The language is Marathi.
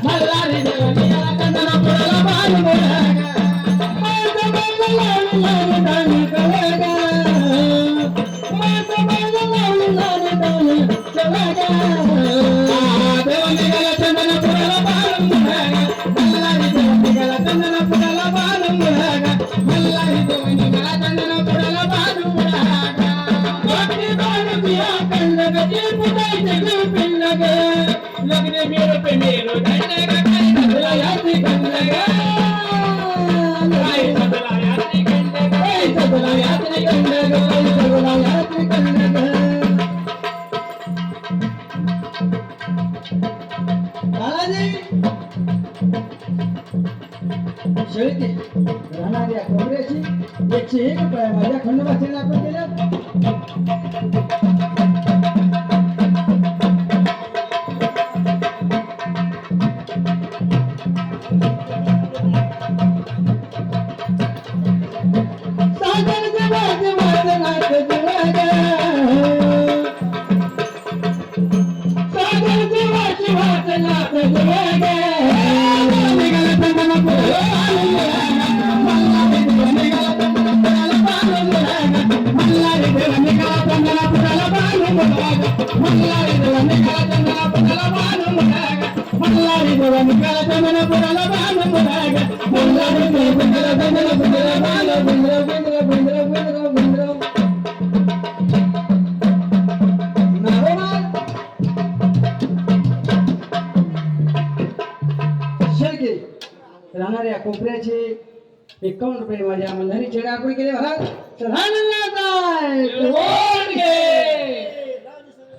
मल्हारी देव निघाला चंदनापुराला बाल मुलगा लगने मेरो पे मेरो दंडगा सदला यात्री गंडगा सदला यात्री गंडगा सदला यात्री गंडगा सदला यात्री गंडगा बालाजी शेळके राहणाऱ्या कोंबड्याची 101 रुपये माझ्या खंडोबाचे आपण केलं राहणाऱ्या कोपऱ्याचे 51 रुपये माझ्या मल्हारी छेडा आपण केले महाराज.